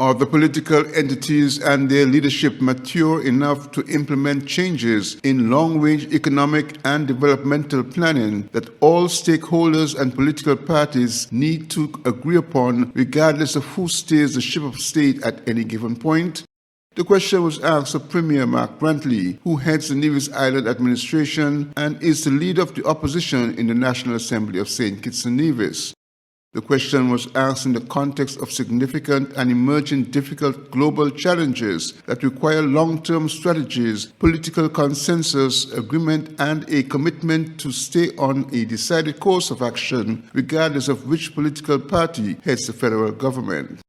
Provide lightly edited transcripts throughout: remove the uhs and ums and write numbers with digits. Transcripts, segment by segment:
Are the political entities and their leadership mature enough to implement changes in long-range economic and developmental planning that all stakeholders and political parties need to agree upon, regardless of who steers the ship of state at any given point? The question was asked of Premier Mark Brantley, who heads the Nevis Island administration and is the leader of the opposition in the National Assembly of St. Kitts and Nevis. The question was asked in the context of significant and emerging difficult global challenges that require long-term strategies, political consensus, agreement, and a commitment to stay on a decided course of action, regardless of which political party heads the federal government.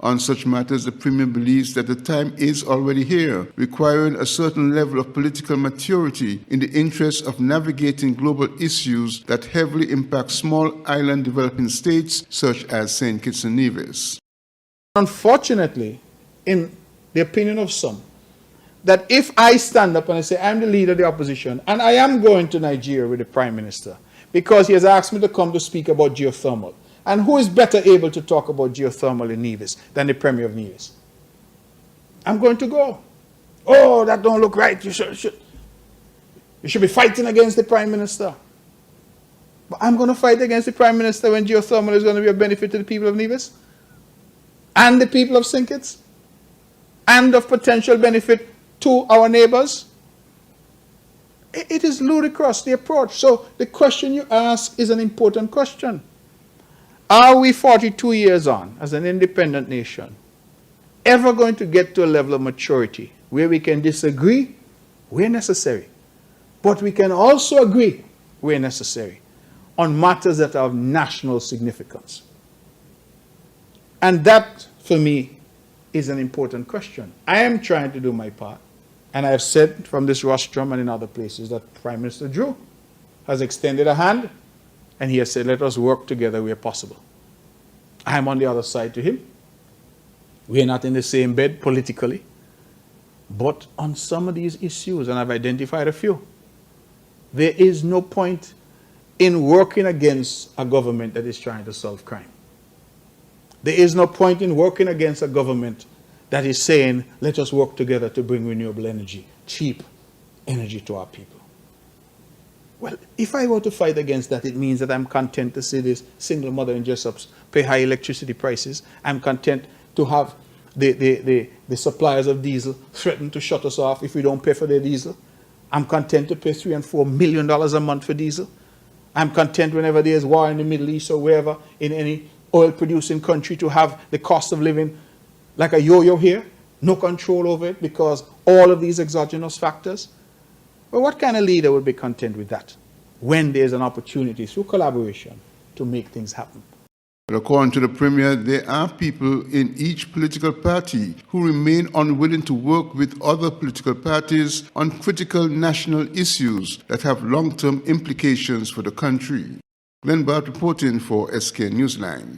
On such matters, the Premier believes that the time is already here, requiring a certain level of political maturity in the interest of navigating global issues that heavily impact small island developing states such as St. Kitts and Nevis. Unfortunately, in the opinion of some, that if I stand up and I say I'm the leader of the opposition and I am going to Nigeria with the Prime Minister because he has asked me to come to speak about geothermal, and who is better able to talk about geothermal in Nevis than the Premier of Nevis? I'm going to go. Oh, that don't look right. You should be fighting against the Prime Minister. But I'm going to fight against the Prime Minister when geothermal is going to be a benefit to the people of Nevis and the people of St. Kitts and of potential benefit to our neighbors. It is ludicrous, the approach. So the question you ask is an important question. Are we 42 years on as an independent nation ever going to get to a level of maturity where we can disagree where necessary, but we can also agree where necessary on matters that are of national significance? And that, for me, is an important question. I am trying to do my part, and I have said from this rostrum and in other places that Prime Minister Drew has extended a hand, and he has said, let us work together where possible. I am on the other side to him. We are not in the same bed politically. But on some of these issues, and I've identified a few, there is no point in working against a government that is trying to solve crime. There is no point in working against a government that is saying, let us work together to bring renewable energy, cheap energy to our people. Well, if I were to fight against that, it means that I'm content to see this single mother in Jessups pay high electricity prices. I'm content to have the suppliers of diesel threaten to shut us off if we don't pay for their diesel. I'm content to pay $3 and $4 million a month for diesel. I'm content whenever there's war in the Middle East or wherever in any oil-producing country to have the cost of living like a yo-yo here, no control over it because all of these exogenous factors. Well, what kind of leader would be content with that when there's an opportunity through collaboration to make things happen? But according to the Premier, there are people in each political party who remain unwilling to work with other political parties on critical national issues that have long-term implications for the country. Glenn Bart reporting for SK Newsline.